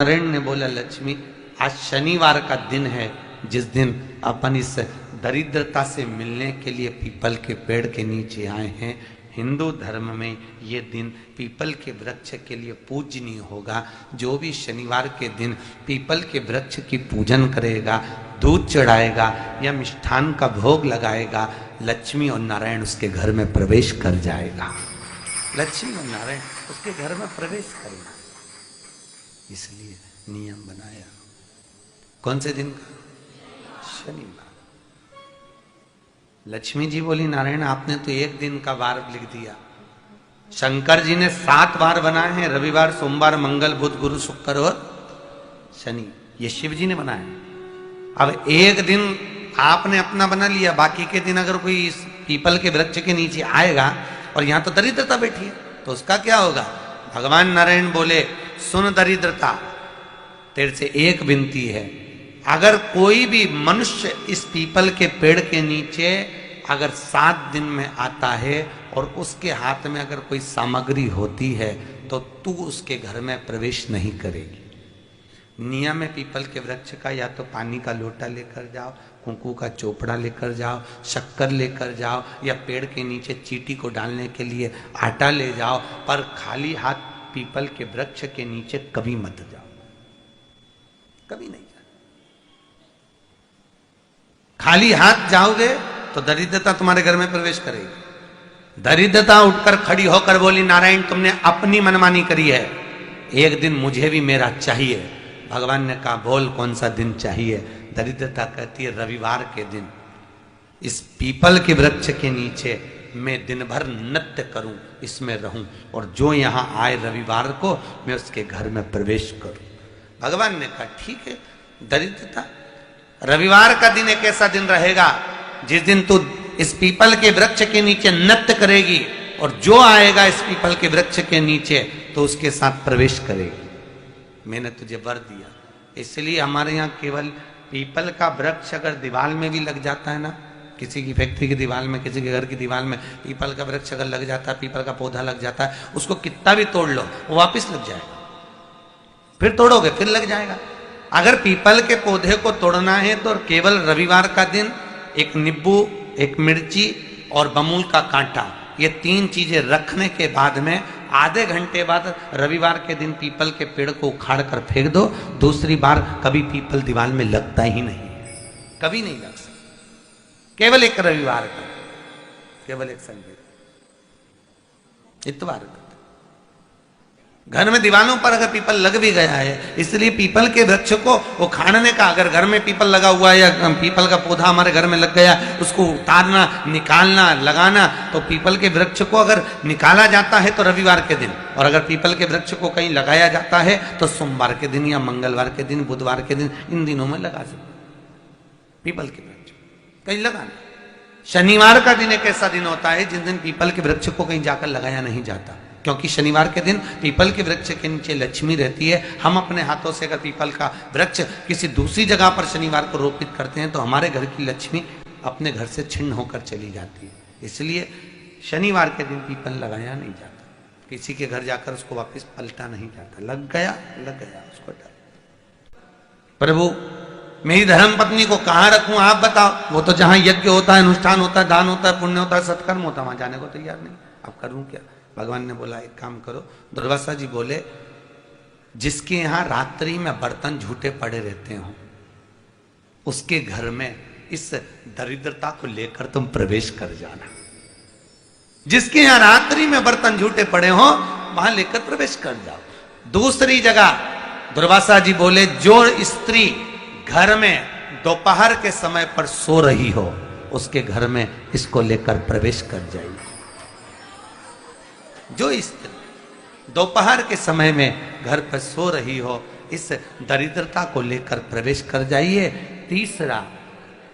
नारायण ने बोला, लक्ष्मी आज शनिवार का दिन है, जिस दिन अपन इस दरिद्रता से मिलने के लिए पीपल के पेड़ के नीचे आए हैं। हिंदू धर्म में ये दिन पीपल के वृक्ष के लिए पूजनीय होगा। जो भी शनिवार के दिन पीपल के वृक्ष की पूजन करेगा, दूध चढ़ाएगा या मिष्ठान का भोग लगाएगा, लक्ष्मी और नारायण उसके घर में प्रवेश कर जाएगा। लक्ष्मी और नारायण उसके घर में प्रवेश करेगा, इसलिए नियम बनाया। कौन से दिन का? शनिवार। लक्ष्मी जी बोली, नारायण आपने तो एक दिन का वार लिख दिया। शंकर जी ने 7 वार बनाए हैं, रविवार, सोमवार, मंगल, बुध, गुरु, शुक्र और शनि। ये शिव जी ने बनाया। अब एक दिन आपने अपना बना लिया, बाकी के दिन अगर कोई इस पीपल के वृक्ष के नीचे आएगा और यहां तो दरिद्रता बैठी है, तो उसका क्या होगा? भगवान नारायण बोले, सुन दरिद्रता, तेरे से एक विनती है, अगर कोई भी मनुष्य इस पीपल के पेड़ के नीचे अगर 7 दिन में आता है और उसके हाथ में अगर कोई सामग्री होती है, तो तू उसके घर में प्रवेश नहीं करेगी। नियम है पीपल के वृक्ष का, या तो पानी का लोटा लेकर जाओ, कुंकू का चोपड़ा लेकर जाओ, शक्कर लेकर जाओ, या पेड़ के नीचे चींटी को डालने के लिए आटा ले जाओ, पर खाली हाथ पीपल के वृक्ष के नीचे कभी मत जाओ, कभी नहीं जाओ। खाली हाथ जाओगे तो दरिद्रता तुम्हारे घर में प्रवेश करेगी। दरिद्रता उठकर खड़ी होकर बोली, नारायण तुमने अपनी मनमानी करी है, एक दिन मुझे भी मेरा चाहिए। भगवान ने कहा, बोल कौन सा दिन चाहिए? दरिद्रता कहती है, रविवार के दिन इस पीपल के वृक्ष के नीचे मैं दिन भर नृत्य करूं, इसमें रहूं, और जो यहां आए रविवार को मैं उसके घर में प्रवेश करूं। भगवान ने कहा, ठीक है। दरिद्रता, रविवार का दिन एक ऐसा दिन रहेगा जिस दिन तू इस पीपल के वृक्ष के नीचे नृत्य करेगी, और जो आएगा इस पीपल के वृक्ष के नीचे तो उसके साथ प्रवेश करेगी। मैंने तुझे वर दिया। इसलिए हमारे यहाँ केवल पीपल का वृक्ष अगर दीवार में भी लग जाता है ना, किसी की फैक्ट्री की दीवार में, किसी के घर की दीवार में पीपल का वृक्ष अगर लग जाता है, पीपल का पौधा लग जाता है, उसको कितना भी तोड़ लो वो वापिस लग जाएगा। फिर तोड़ोगे फिर लग जाएगा। अगर पीपल के पौधे को तोड़ना है तो केवल रविवार का दिन एक नींबू, एक मिर्ची और बमूल का कांटा, ये 3 चीजें रखने के बाद में आधे घंटे बाद रविवार के दिन पीपल के पेड़ को उखाड़ कर फेंक दो। दूसरी बार कभी पीपल दीवार में लगता ही नहीं है, कभी नहीं लग सकता। केवल एक रविवार का, केवल एक संडे, इतवार का। घर में दीवारों पर अगर पीपल लग भी गया है, इसलिए पीपल के वृक्ष को उखाड़ने का, अगर घर में पीपल लगा हुआ है या पीपल का पौधा हमारे घर में लग गया, उसको उतारना, निकालना, लगाना, तो पीपल के वृक्ष को अगर निकाला जाता है तो रविवार के दिन, और अगर पीपल के वृक्ष को कहीं लगाया जाता है तो सोमवार के दिन या मंगलवार के दिन, बुधवार के दिन, इन दिनों में लगा सकते पीपल के वृक्ष कहीं लगाना। शनिवार का दिन एक ऐसा दिन होता है जिस दिन पीपल के वृक्ष को कहीं जाकर लगाया नहीं जाता, क्योंकि शनिवार के दिन पीपल के वृक्ष के नीचे लक्ष्मी रहती है। हम अपने हाथों से अगर पीपल का वृक्ष किसी दूसरी जगह पर शनिवार को रोपित करते हैं तो हमारे घर की लक्ष्मी अपने घर से छिन्न होकर चली जाती है। इसलिए शनिवार के दिन पीपल लगाया नहीं जाता, किसी के घर जाकर उसको वापस पलटा नहीं जाता। लग गया उसको डर। प्रभु मेरी धर्म पत्नी को कहाँ रखूं आप बताओ? वो तो जहां यज्ञ होता है, अनुष्ठान होता है, दान होता है, पुण्य होता है, सत्कर्म होता है, वहां जाने को तैयार नहीं। अब करूं क्या? भगवान ने बोला, एक काम करो। दुर्वासा जी बोले, जिसके यहां रात्रि में बर्तन झूठे पड़े रहते हो, उसके घर में इस दरिद्रता को लेकर तुम प्रवेश कर जाना। जिसके यहां रात्रि में बर्तन झूठे पड़े हो, वहां लेकर प्रवेश कर जाओ। दूसरी जगह दुर्वासा जी बोले, जो स्त्री घर में दोपहर के समय पर सो रही हो, उसके घर में इसको लेकर प्रवेश कर जाइए। जो स्त्री दोपहर के समय में घर पर सो रही हो, इस दरिद्रता को लेकर प्रवेश कर जाइए। तीसरा,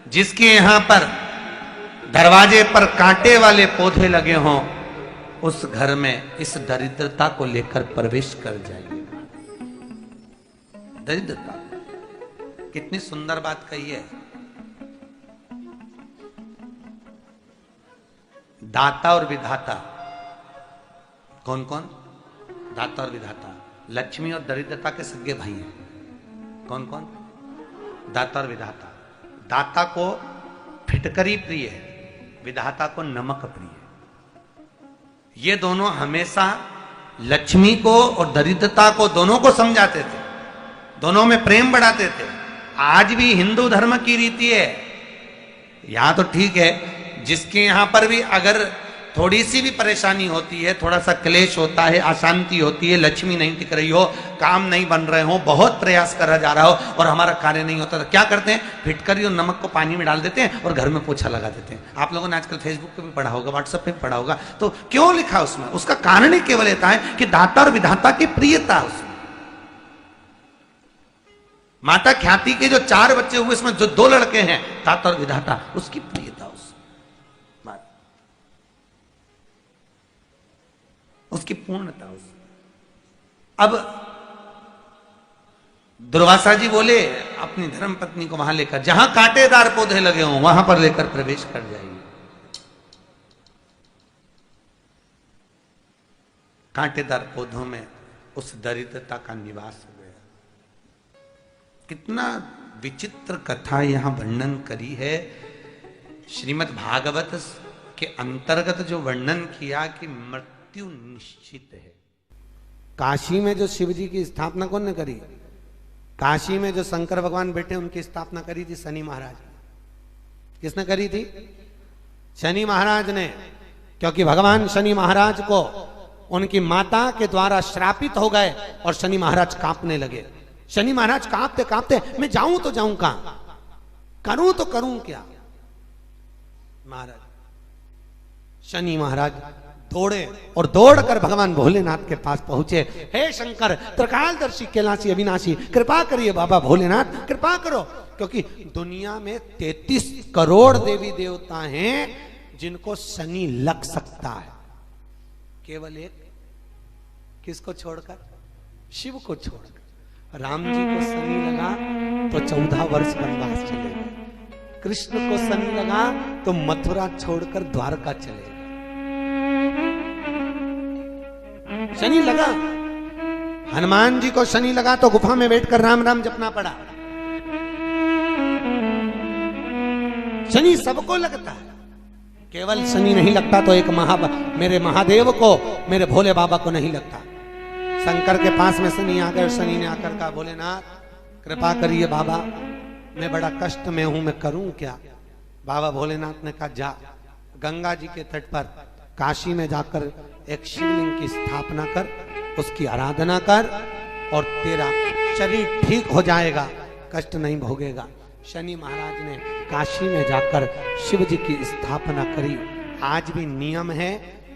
जिसके यहां पर दरवाजे पर कांटे वाले पौधे लगे हों, उस घर में इस दरिद्रता को लेकर प्रवेश कर जाइए। दरिद्रता, कितनी सुंदर बात कही है। दाता और विधाता, कौन कौन? दाता और विधाता, लक्ष्मी और दरिद्रता के सगे भाई हैं। कौन कौन? दाता और विधाता। दाता को फिटकरी प्रिय है, विधाता को नमक प्रिय है। ये दोनों हमेशा लक्ष्मी को और दरिद्रता को दोनों को समझाते थे, दोनों में प्रेम बढ़ाते थे। आज भी हिंदू धर्म की रीति है, यहां तो ठीक है, जिसके यहां पर भी अगर थोड़ी सी भी परेशानी होती है, थोड़ा सा क्लेश होता है, अशांति होती है, लक्ष्मी नहीं टिक रही हो, काम नहीं बन रहे हो, बहुत प्रयास करा जा रहा हो और हमारा कार्य नहीं होता, तो क्या करते हैं? फिटकरी और नमक को पानी में डाल देते हैं और घर में पोछा लगा देते हैं। आप लोगों ने आजकल फेसबुक पे भी पढ़ा होगा, व्हाट्सएप पे भी पढ़ा होगा। तो क्यों लिखा उसमें? उसका कारण ही केवल ये है कि दाता और विधाता की प्रियता उसमें। माता ख्याति के जो 4 बच्चे हुए, इसमें जो 2 लड़के हैं, दाता और विधाता, उसकी प्रियता उसकी पूर्णता उसकी। अब दुर्वासा जी बोले अपनी धर्म पत्नी को वहां लेकर, जहां कांटेदार पौधे लगे हों वहां पर लेकर प्रवेश कर जाइए। कांटेदार पौधों में उस दरिद्रता का निवास हो गया। कितना विचित्र कथा यहां वर्णन करी है। श्रीमद् भागवत के अंतर्गत जो वर्णन किया कि मृत्यु निश्चित है। काशी में जो शिव जी की स्थापना कौन ने करी? काशी में जो शंकर भगवान बैठे उनकी स्थापना करी थी शनि महाराज। किसने करी थी? शनि महाराज ने। क्योंकि भगवान शनि महाराज को उनकी माता के द्वारा श्रापित हो गए और शनि महाराज कांपने लगे। शनि महाराज कांपते कांपते, मैं जाऊं तो जाऊं कहां, करूं तो करूं क्या? महाराज शनि महाराज दौड़े और दौड़कर भगवान भोलेनाथ के पास पहुंचे। हे शंकर, त्रिकालदर्शी, कैलाशी, अविनाशी, कृपा करिए बाबा भोलेनाथ, कृपा करो। क्योंकि दुनिया में 33 करोड़ देवी देवता हैं जिनको शनि लग सकता है, केवल एक किसको छोड़कर? शिव को छोड़कर। राम जी को शनि लगा तो 14 वर्ष वनवास चले गए। कृष्ण को शनि लगा तो मथुरा छोड़कर द्वारका चले गए। शनि लगा। हनुमान जी को शनि लगा तो गुफा में बैठकर राम राम जपना पड़ा। शनि सबको लगता है, केवल शनि नहीं लगता तो एक मेरे महादेव को, मेरे भोले बाबा को नहीं लगता। शंकर के पास में शनि आ गए। शनि ने आकर कहा, भोलेनाथ कृपा करिए बाबा, मैं बड़ा कष्ट में हूं, मैं करूं क्या? बाबा भोलेनाथ ने कहा, जा गंगा जी के तट पर काशी में जाकर एक शिवलिंग की स्थापना कर, उसकी आराधना कर और तेरा शरीर ठीक हो जाएगा, कष्ट नहीं भोगेगा। शनि महाराज ने काशी में जाकर शिव जी की स्थापना करी। आज भी नियम है,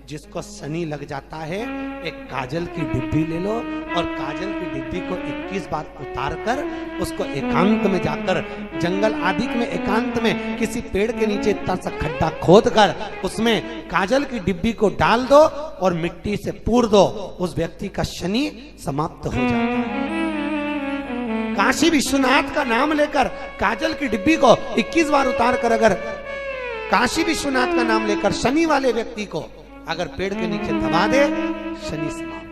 जिसको शनि लग जाता है एक काजल की डिब्बी ले लो और काजल की डिब्बी को 21 बार उतार कर उसको एकांत में जाकर, जंगल आदि में एकांत में किसी पेड़ के नीचे इतना सा खड्डा खोद कर उसमें काजल की डिब्बी को डाल दो और मिट्टी से पूर दो, उस व्यक्ति का शनि समाप्त हो जाता है। काशी विश्वनाथ का नाम लेकर काजल की डिब्बी को 21 बार उतार कर अगर काशी विश्वनाथ का नाम लेकर शनि वाले व्यक्ति को अगर पेड़ के नीचे दबा दे, शनि समाप्त,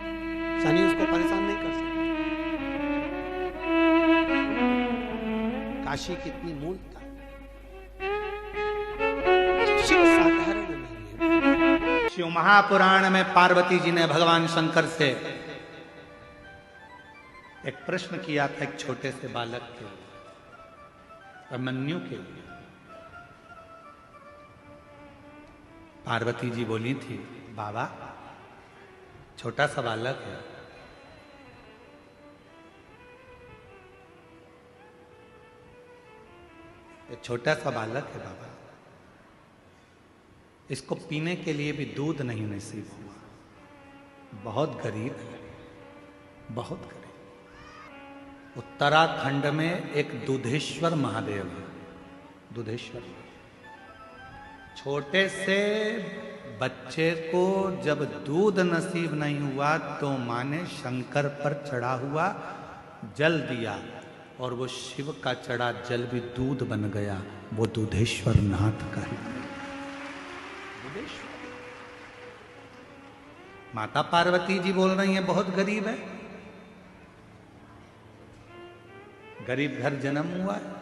शनि उसको परेशान नहीं कर सकता। काशी कितनी मूलता है, शिव साधारण नहीं है। शिव महापुराण में पार्वती जी ने भगवान शंकर से एक प्रश्न किया था, एक छोटे से बालक के अभिमन्यु के लिए। पार्वती जी बोली थी, बाबा छोटा सा बालक है, ये छोटा सा बालक है बाबा, इसको पीने के लिए भी दूध नहीं नसीब हुआ, बहुत गरीब है, बहुत गरीब। उत्तराखंड में एक दुधेश्वर महादेव है, दुधेश्वर। छोटे से बच्चे को जब दूध नसीब नहीं हुआ तो माँ ने शंकर पर चढ़ा हुआ जल दिया और वो शिव का चढ़ा जल भी दूध बन गया, वो दुधेश्वर नाथ का है। दुधेश्वर। माता पार्वती जी बोल रही हैं बहुत गरीब है, गरीब घर जन्म हुआ है।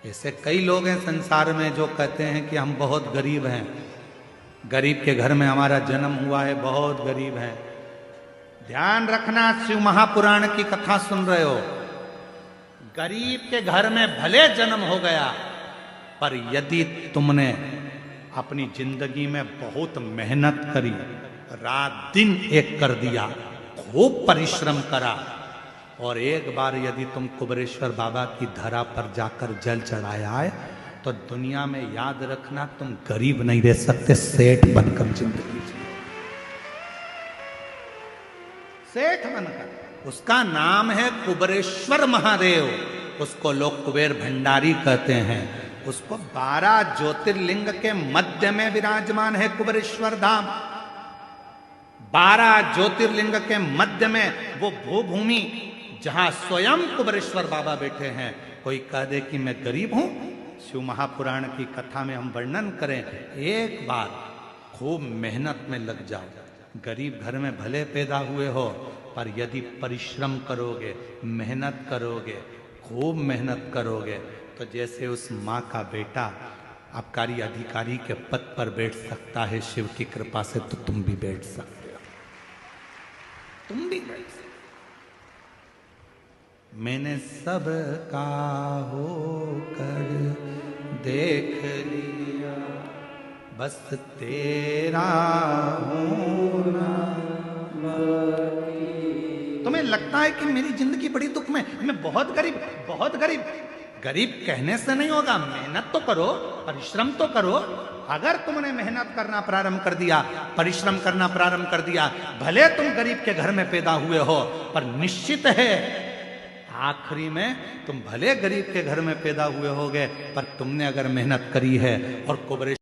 ऐसे कई लोग हैं संसार में जो कहते हैं कि हम बहुत गरीब हैं, गरीब के घर में हमारा जन्म हुआ है, बहुत गरीब हैं। ध्यान रखना, शिव महापुराण की कथा सुन रहे हो, गरीब के घर में भले जन्म हो गया, पर यदि तुमने अपनी जिंदगी में बहुत मेहनत करी, रात दिन एक कर दिया, खूब परिश्रम करा, और एक बार यदि तुम कुबेरेश्वर बाबा की धरा पर जाकर जल चढ़ाया है, तो दुनिया में याद रखना तुम गरीब नहीं रह सकते, सेठ बनकर जिंदगी जियो, सेठ बनकर। उसका नाम है कुबेरेश्वर महादेव, उसको लोग कुबेर भंडारी कहते हैं। उसको 12 ज्योतिर्लिंग के मध्य में विराजमान है कुबेरेश्वर धाम। 12 ज्योतिर्लिंग के मध्य में वो भूभूमि जहां स्वयं कुबेरेश्वर बाबा बैठे हैं। कोई कह दे कि मैं गरीब हूं, शिव महापुराण की कथा में हम वर्णन करें, एक बार खूब मेहनत में लग जाओ। गरीब घर में भले पैदा हुए हो, पर यदि परिश्रम करोगे, मेहनत करोगे, खूब मेहनत करोगे, तो जैसे उस माँ का बेटा आबकारी अधिकारी के पद पर बैठ सकता है शिव की कृपा से, तो तुम भी बैठ सकते हो, तुम भी बैठ सकते। मैंने सब का होकर देख लिया, बस तेरा होना बाकी। तुम्हें लगता है कि मेरी जिंदगी बड़ी दुख में, मैं बहुत गरीब, बहुत गरीब। गरीब कहने से नहीं होगा, मेहनत तो करो, परिश्रम तो करो। अगर तुमने मेहनत करना प्रारंभ कर दिया, परिश्रम करना प्रारंभ कर दिया, भले तुम गरीब के घर में पैदा हुए हो, पर निश्चित है आखिरी में तुम भले गरीब के घर में पैदा हुए होगे, पर तुमने अगर मेहनत करी है और कुबेरेश्वर